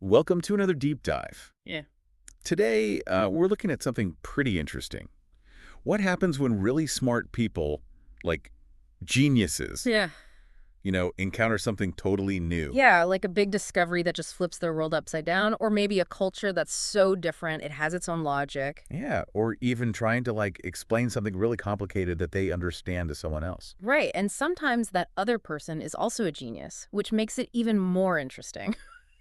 Welcome to another deep dive. Yeah. Today, we're looking at something pretty interesting. What happens when really smart people, like geniuses, Yeah. encounter something totally new? Yeah, like a big discovery that just flips their world upside down, or maybe a culture that's so different it has its own logic. Yeah, or even trying to, explain something really complicated that they understand to someone else. Right, and sometimes that other person is also a genius, which makes it even more interesting.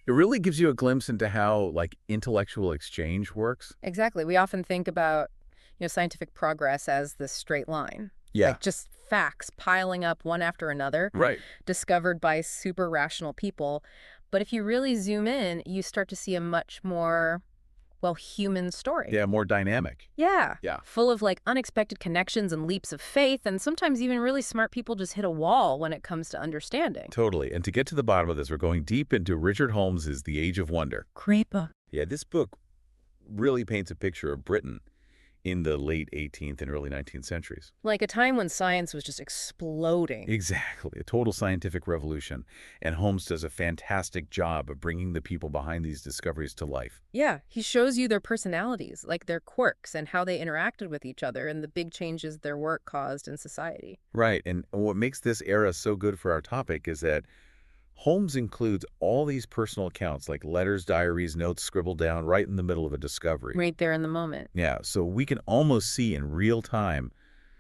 It really gives you a glimpse into how, intellectual exchange works. Exactly. We often think about, scientific progress as this straight line. Yeah. Like just facts piling up one after another, Right. discovered by super rational people. But if you really zoom in, you start to see a much more, well, human story. Yeah, more dynamic. Yeah. Yeah. Full of unexpected connections and leaps of faith, and sometimes even really smart people just hit a wall when it comes to understanding. Totally. And to get to the bottom of this, we're going deep into Richard Holmes's The Age of Wonder. Great book. Yeah, this book really paints a picture of Britain in the late 18th and early 19th centuries. Like a time when science was just exploding. Exactly, a total scientific revolution. And Holmes does a fantastic job of bringing the people behind these discoveries to life. Yeah, he shows you their personalities, like their quirks and how they interacted with each other and the big changes their work caused in society. Right, and what makes this era so good for our topic is that Holmes includes all these personal accounts, like letters, diaries, notes scribbled down right in the middle of a discovery. Right there in the moment. Yeah, so we can almost see in real time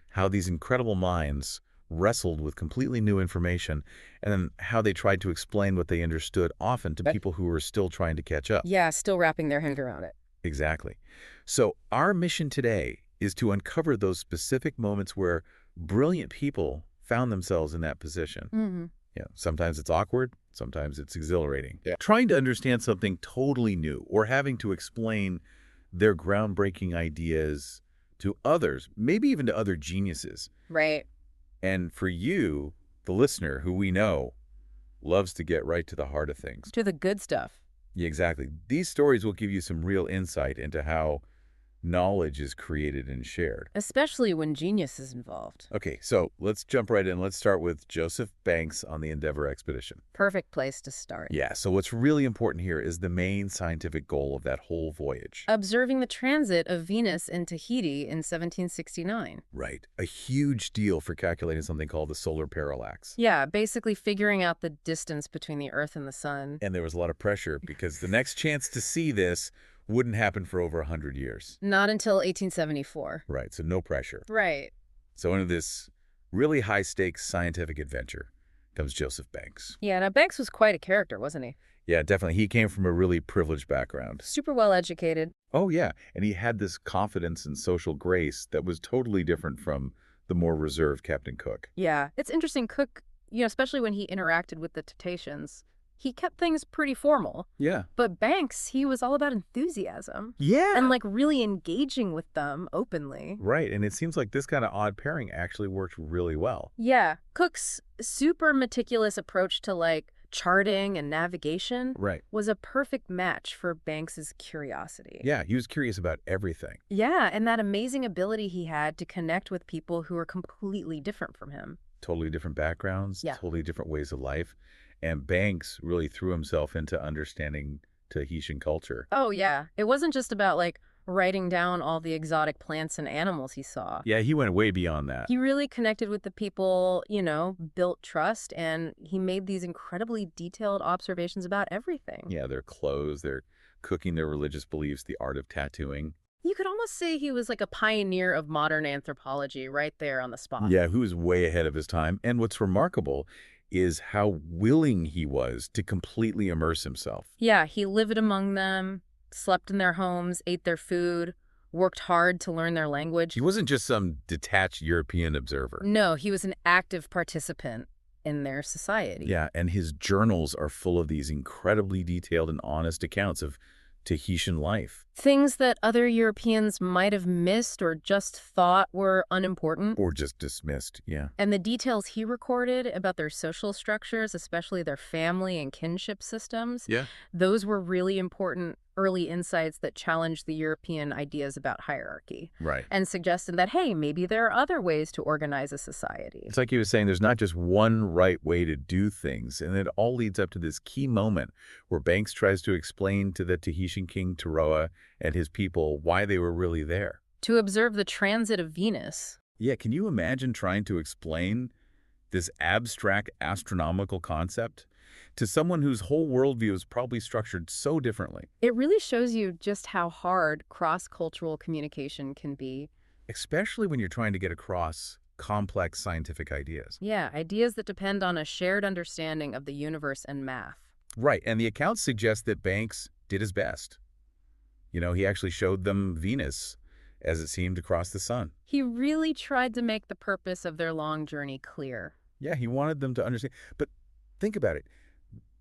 how these incredible minds wrestled with completely new information and then how they tried to explain what they understood, often to people who were still trying to catch up. Yeah, still wrapping their head around it. Exactly. So our mission today is to uncover those specific moments where brilliant people found themselves in that position. Mm-hmm. Yeah, sometimes it's awkward, sometimes it's exhilarating. Yeah. Trying to understand something totally new or having to explain their groundbreaking ideas to others, maybe even to other geniuses. Right. And for you, the listener, who we know loves to get right to the heart of things. To the good stuff. Yeah, exactly. These stories will give you some real insight into how knowledge is created and shared. Especially when genius is involved. Okay, so let's jump right in. Let's start with Joseph Banks on the Endeavour expedition. Perfect place to start. Yeah, so what's really important here is the main scientific goal of that whole voyage. Observing the transit of Venus in Tahiti in 1769. Right, a huge deal for calculating something called the solar parallax. Yeah, basically figuring out the distance between the Earth and the Sun. And there was a lot of pressure because the next chance to see this wouldn't happen for over 100 years. Not until 1874. Right, so no pressure. Right. So into this really high-stakes scientific adventure comes Joseph Banks. Yeah, now Banks was quite a character, wasn't he? Yeah, definitely. He came from a really privileged background. Super well educated. Oh, yeah. And he had this confidence and social grace that was totally different from the more reserved Captain Cook. Yeah, it's interesting. Cook, especially when he interacted with the Tahitians, he kept things pretty formal. Yeah. But Banks, he was all about enthusiasm. Yeah. And really engaging with them openly. Right. And it seems like this kind of odd pairing actually worked really well. Yeah. Cook's super meticulous approach to charting and navigation Right. was a perfect match for Banks's curiosity. Yeah, he was curious about everything. Yeah, and that amazing ability he had to connect with people who were completely different from him. Totally different backgrounds, Yeah. totally different ways of life. And Banks really threw himself into understanding Tahitian culture. Oh, yeah. It wasn't just about writing down all the exotic plants and animals he saw. Yeah, he went way beyond that. He really connected with the people, built trust, and he made these incredibly detailed observations about everything. Yeah, their clothes, their cooking, their religious beliefs, the art of tattooing. You could almost say he was like a pioneer of modern anthropology right there on the spot. Yeah, who was way ahead of his time. And what's remarkable is how willing he was to completely immerse himself. Yeah, he lived among them, slept in their homes, ate their food, worked hard to learn their language. He wasn't just some detached European observer. No, he was an active participant in their society. Yeah, and his journals are full of these incredibly detailed and honest accounts of Tahitian life. Things that other Europeans might have missed or just thought were unimportant. Or just dismissed, yeah. And the details he recorded about their social structures, especially their family and kinship systems, Yeah. those were really important early insights that challenged the European ideas about hierarchy Right. and suggested that, hey, maybe there are other ways to organize a society. It's like he was saying there's not just one right way to do things, and it all leads up to this key moment where Banks tries to explain to the Tahitian king Taroa and his people why they were really there. To observe the transit of Venus. Yeah, can you imagine trying to explain this abstract astronomical concept to someone whose whole worldview is probably structured so differently? It really shows you just how hard cross-cultural communication can be. Especially when you're trying to get across complex scientific ideas. Yeah, ideas that depend on a shared understanding of the universe and math. Right, and the accounts suggest that Banks did his best. He actually showed them Venus as it seemed across the sun. He really tried to make the purpose of their long journey clear. Yeah, he wanted them to understand. But think about it.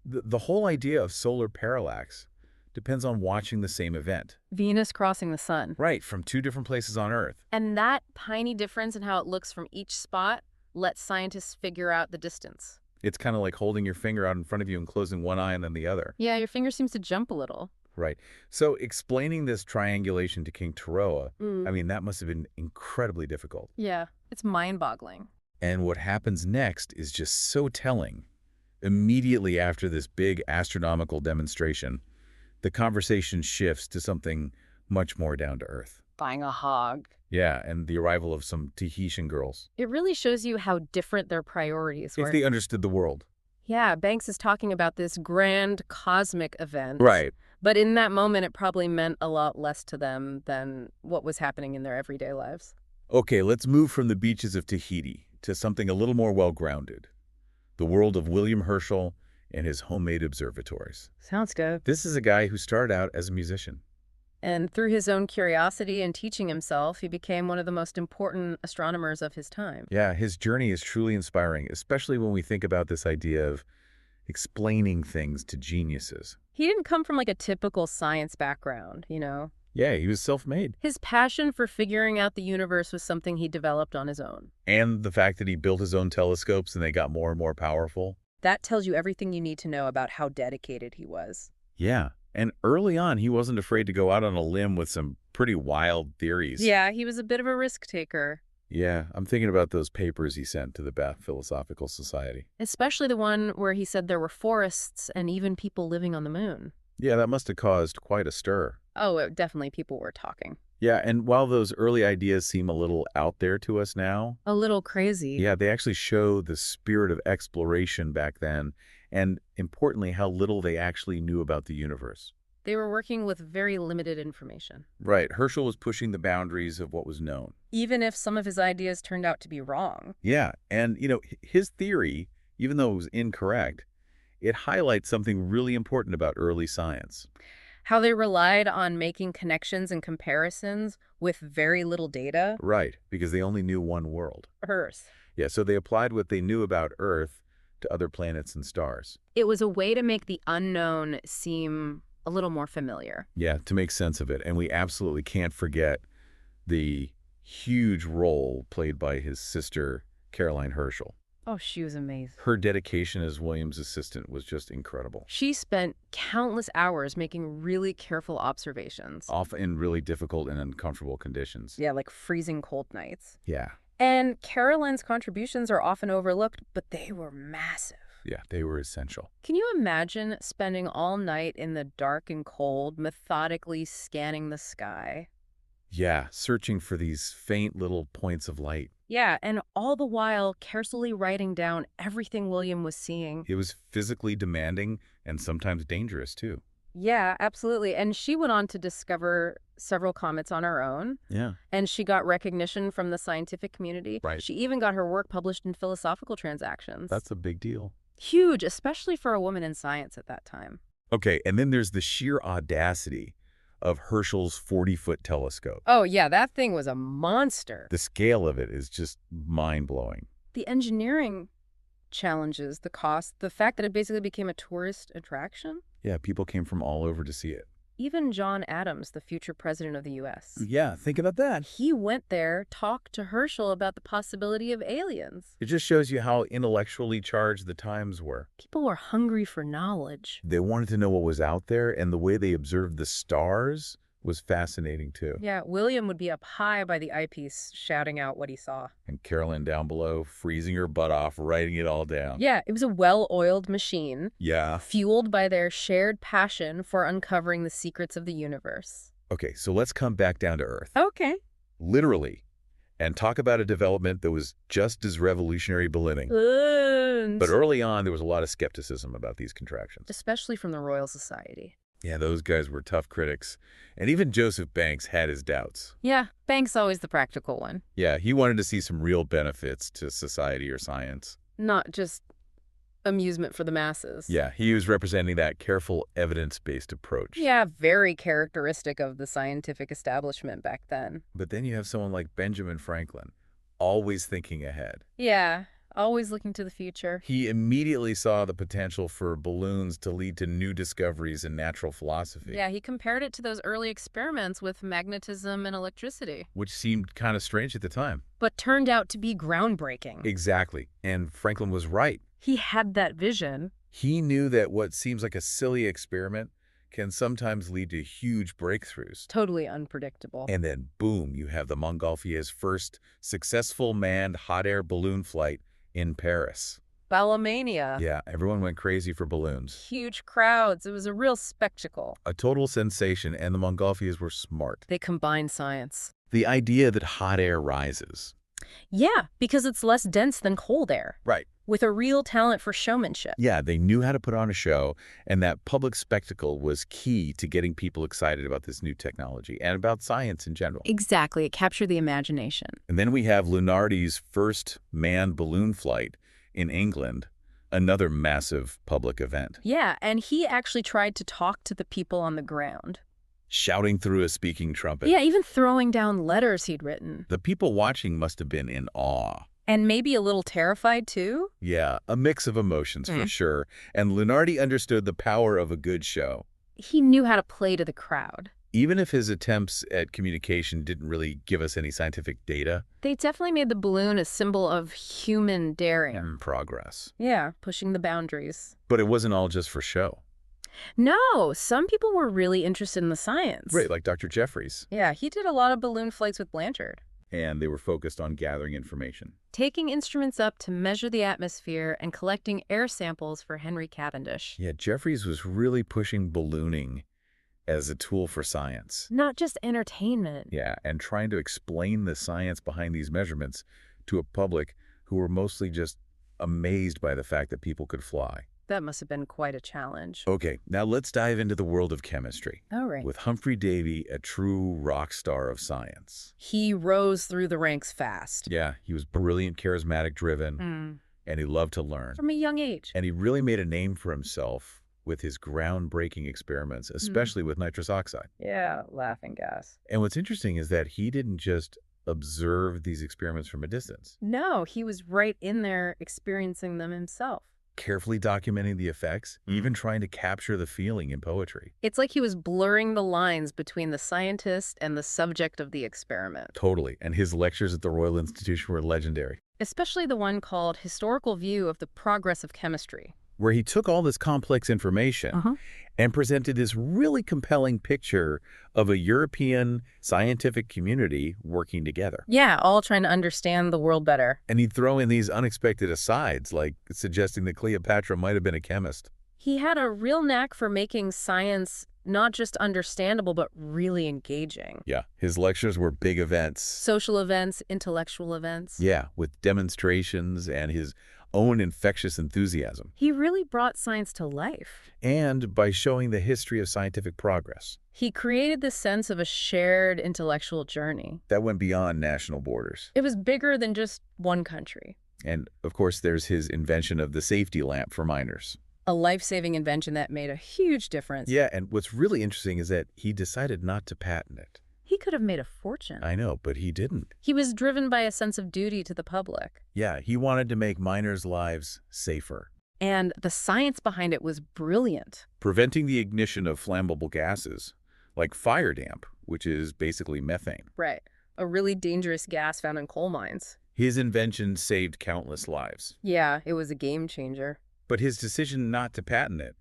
The whole idea of solar parallax depends on watching the same event. Venus crossing the sun. Right, from two different places on Earth. And that tiny difference in how it looks from each spot lets scientists figure out the distance. It's kind of like holding your finger out in front of you and closing one eye and then the other. Yeah, your finger seems to jump a little. Right. So explaining this triangulation to King Taroa, I mean, that must have been incredibly difficult. Yeah, it's mind-boggling. And what happens next is just so telling. Immediately after this big astronomical demonstration, the conversation shifts to something much more down to earth. Buying a hog. Yeah, and the arrival of some Tahitian girls. It really shows you how different their priorities were. If they understood the world. Yeah, Banks is talking about this grand cosmic event. Right. But in that moment, it probably meant a lot less to them than what was happening in their everyday lives. Okay, let's move from the beaches of Tahiti to something a little more well-grounded. The world of William Herschel and his homemade observatories. Sounds good. This is a guy who started out as a musician. And through his own curiosity and teaching himself, he became one of the most important astronomers of his time. Yeah, his journey is truly inspiring, especially when we think about this idea of explaining things to geniuses. He didn't come from like a typical science background, you know? Yeah, he was self-made. His passion for figuring out the universe was something he developed on his own. And the fact that he built his own telescopes and they got more and more powerful. That tells you everything you need to know about how dedicated he was. Yeah, and early on, he wasn't afraid to go out on a limb with some pretty wild theories. Yeah, he was a bit of a risk taker. Yeah, I'm thinking about those papers he sent to the Bath Philosophical Society. Especially the one where he said there were forests and even people living on the moon. Yeah, that must have caused quite a stir. Oh, definitely people were talking. Yeah, and while those early ideas seem a little out there to us now, A little crazy. yeah, they actually show the spirit of exploration back then, and importantly, how little they actually knew about the universe. They were working with very limited information. Right, Herschel was pushing the boundaries of what was known. Even if some of his ideas turned out to be wrong. Yeah, and his theory, even though it was incorrect, it highlights something really important about early science. How they relied on making connections and comparisons with very little data. Right, because they only knew one world. Earth. Yeah, so they applied what they knew about Earth to other planets and stars. It was a way to make the unknown seem a little more familiar. Yeah, to make sense of it. And we absolutely can't forget the huge role played by his sister, Caroline Herschel. Oh, she was amazing. Her dedication as William's assistant was just incredible. She spent countless hours making really careful observations. Often in really difficult and uncomfortable conditions. Yeah, like freezing cold nights. Yeah. And Caroline's contributions are often overlooked, but they were massive. Yeah, they were essential. Can you imagine spending all night in the dark and cold, methodically scanning the sky? Yeah, searching for these faint little points of light. Yeah, and all the while carefully writing down everything William was seeing. It was physically demanding and sometimes dangerous, too. Yeah, absolutely. And she went on to discover several comets on her own. Yeah. And she got recognition from the scientific community. Right. She even got her work published in Philosophical Transactions. That's a big deal. Huge, especially for a woman in science at that time. Okay, and then there's the sheer audacity of Herschel's 40-foot telescope. Oh, yeah, that thing was a monster. The scale of it is just mind-blowing. The engineering challenges, the cost, the fact that it basically became a tourist attraction. Yeah, people came from all over to see it. Even John Adams, the future president of the U.S., Yeah, think about that. he went there, talked to Herschel about the possibility of aliens. It just shows you how intellectually charged the times were. People were hungry for knowledge. They wanted to know what was out there, and the way they observed the stars was fascinating too. Yeah, William would be up high by the eyepiece shouting out what he saw. And Carolyn down below, freezing her butt off, writing it all down. Yeah, it was a well-oiled machine, Yeah. fueled by their shared passion for uncovering the secrets of the universe. Okay, so let's come back down to Earth. Okay. Literally. And talk about a development that was just as revolutionary ballooning. But early on, there was a lot of skepticism about these contractions. Especially from the Royal Society. Yeah, those guys were tough critics. And even Joseph Banks had his doubts. Yeah, Banks always the practical one. Yeah, he wanted to see some real benefits to society or science. Not just amusement for the masses. Yeah, he was representing that careful, evidence-based approach. Yeah, very characteristic of the scientific establishment back then. But then you have someone like Benjamin Franklin, always thinking ahead. Yeah, always looking to the future. He immediately saw the potential for balloons to lead to new discoveries in natural philosophy. Yeah, he compared it to those early experiments with magnetism and electricity. Which seemed kind of strange at the time. But turned out to be groundbreaking. Exactly. And Franklin was right. He had that vision. He knew that what seems like a silly experiment can sometimes lead to huge breakthroughs. Totally unpredictable. And then, boom, you have the Montgolfier's first successful manned hot air balloon flight in Paris. Ballomania. Yeah, everyone went crazy for balloons. Huge crowds. It was a real spectacle. A total sensation, and the Montgolfiers were smart. They combined science. The idea that hot air rises. Yeah, because it's less dense than cold air. Right. With a real talent for showmanship. Yeah, they knew how to put on a show, and that public spectacle was key to getting people excited about this new technology and about science in general. Exactly. It captured the imagination. And then we have Lunardi's first manned balloon flight in England, another massive public event. Yeah, and he actually tried to talk to the people on the ground. Shouting through a speaking trumpet. Yeah, even throwing down letters he'd written. The people watching must have been in awe. And maybe a little terrified, too? Yeah, a mix of emotions for sure. And Lunardi understood the power of a good show. He knew how to play to the crowd. Even if his attempts at communication didn't really give us any scientific data. They definitely made the balloon a symbol of human daring. And progress. Yeah, pushing the boundaries. But it wasn't all just for show. No, some people were really interested in the science. Right, like Dr. Jeffries. Yeah, he did a lot of balloon flights with Blanchard. And they were focused on gathering information. Taking instruments up to measure the atmosphere and collecting air samples for Henry Cavendish. Yeah, Jeffries was really pushing ballooning as a tool for science. Not just entertainment. Yeah, and trying to explain the science behind these measurements to a public who were mostly just amazed by the fact that people could fly. That must have been quite a challenge. Okay, now let's dive into the world of chemistry. All right. With Humphrey Davy, a true rock star of science. He rose through the ranks fast. Yeah, he was brilliant, charismatic, driven, and he loved to learn. From a young age. And he really made a name for himself with his groundbreaking experiments, especially with nitrous oxide. Yeah, laughing gas. And what's interesting is that he didn't just observe these experiments from a distance. No, he was right in there experiencing them himself. Carefully documenting the effects, even trying to capture the feeling in poetry. It's like he was blurring the lines between the scientist and the subject of the experiment. Totally. And his lectures at the Royal Institution were legendary. Especially the one called Historical View of the Progress of Chemistry. Where he took all this complex information and presented this really compelling picture of a European scientific community working together. Yeah, all trying to understand the world better. And he'd throw in these unexpected asides, like suggesting that Cleopatra might have been a chemist. He had a real knack for making science not just understandable, but really engaging. Yeah, his lectures were big events. Social events, intellectual events. Yeah, with demonstrations and his own infectious enthusiasm. He really brought science to life. And by showing the history of scientific progress. He created this sense of a shared intellectual journey. That went beyond national borders. It was bigger than just one country. And, of course, there's his invention of the safety lamp for miners. A life-saving invention that made a huge difference. Yeah, and what's really interesting is that he decided not to patent it. He could have made a fortune. I know, but he didn't. He was driven by a sense of duty to the public. Yeah, he wanted to make miners' lives safer. And the science behind it was brilliant. Preventing the ignition of flammable gases like fire damp, which is basically methane. Right. A really dangerous gas found in coal mines. His invention saved countless lives. Yeah, it was a game changer. But his decision not to patent it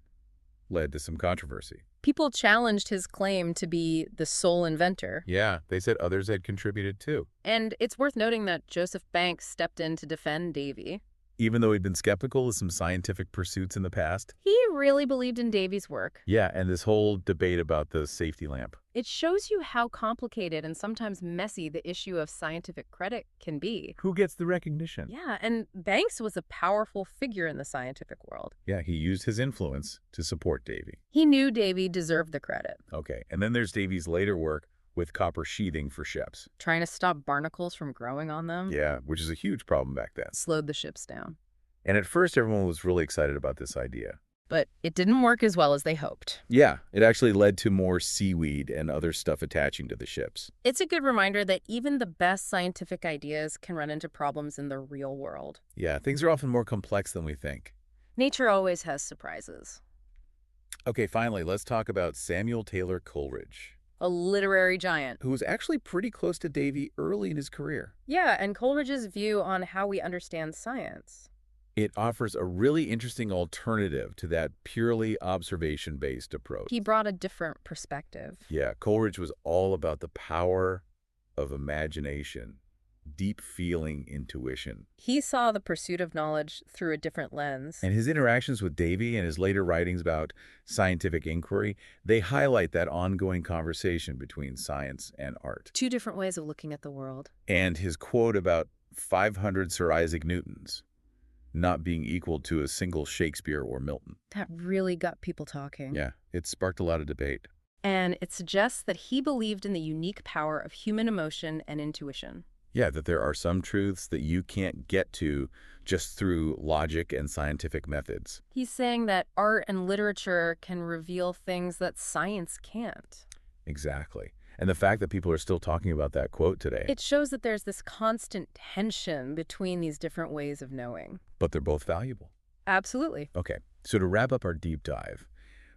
led to some controversy. People challenged his claim to be the sole inventor. Yeah, they said others had contributed too. And it's worth noting that Joseph Banks stepped in to defend Davy. Even though he'd been skeptical of some scientific pursuits in the past. He really believed in Davy's work. Yeah, and this whole debate about the safety lamp. It shows you how complicated and sometimes messy the issue of scientific credit can be. Who gets the recognition? Yeah, and Banks was a powerful figure in the scientific world. Yeah, he used his influence to support Davy. He knew Davy deserved the credit. Okay, and then there's Davy's later work with copper sheathing for ships. Trying to stop barnacles from growing on them. Yeah, which is a huge problem back then. Slowed the ships down. And at first, everyone was really excited about this idea. But it didn't work as well as they hoped. Yeah, it actually led to more seaweed and other stuff attaching to the ships. It's a good reminder that even the best scientific ideas can run into problems in the real world. Yeah, things are often more complex than we think. Nature always has surprises. Okay, finally, let's talk about Samuel Taylor Coleridge, A literary giant. who was actually pretty close to Davy early in his career. Yeah, and Coleridge's view on how we understand science. It offers a really interesting alternative to that purely observation-based approach. He brought a different perspective. Yeah, Coleridge was all about the power of imagination, deep feeling intuition. He saw the pursuit of knowledge through a different lens. And his interactions with Davy and his later writings about scientific inquiry, they highlight that ongoing conversation between science and art. Two different ways of looking at the world. And his quote about 500 Sir Isaac Newtons not being equal to a single Shakespeare or Milton. That really got people talking. Yeah, it sparked a lot of debate. And it suggests that he believed in the unique power of human emotion and intuition. Yeah, that there are some truths that you can't get to just through logic and scientific methods. He's saying that art and literature can reveal things that science can't. Exactly. And the fact that people are still talking about that quote today. It shows that there's this constant tension between these different ways of knowing. But they're both valuable. Absolutely. Okay, so to wrap up our deep dive,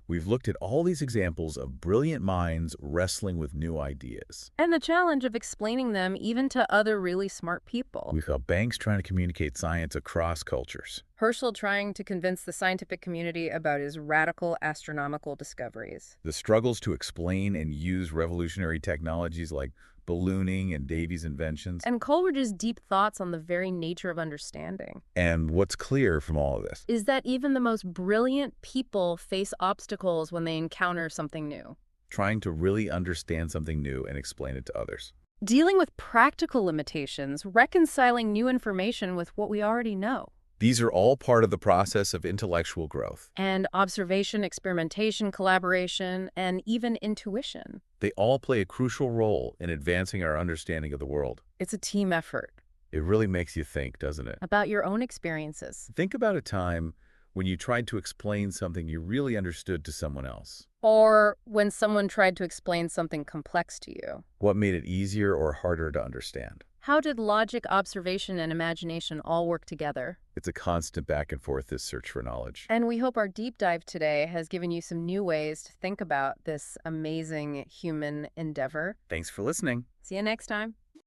we've looked at all these examples of brilliant minds wrestling with new ideas. And the challenge of explaining them even to other really smart people. We saw Banks trying to communicate science across cultures. Herschel trying to convince the scientific community about his radical astronomical discoveries. The struggles to explain and use revolutionary technologies like ballooning and Davy's inventions. And Coleridge's deep thoughts on the very nature of understanding. And what's clear from all of this Is that even the most brilliant people face obstacles when they encounter something new. trying to really understand something new and explain it to others. Dealing with practical limitations, reconciling new information with what we already know. These are all part of the process of intellectual growth. And observation, experimentation, collaboration, and even intuition. They all play a crucial role in advancing our understanding of the world. It's a team effort. It really makes you think, doesn't it? About your own experiences. Think about a time when you tried to explain something you really understood to someone else. Or when someone tried to explain something complex to you. What made it easier or harder to understand? How did logic, observation, and imagination all work together? It's a constant back and forth, this search for knowledge. And we hope our deep dive today has given you some new ways to think about this amazing human endeavor. Thanks for listening. See you next time.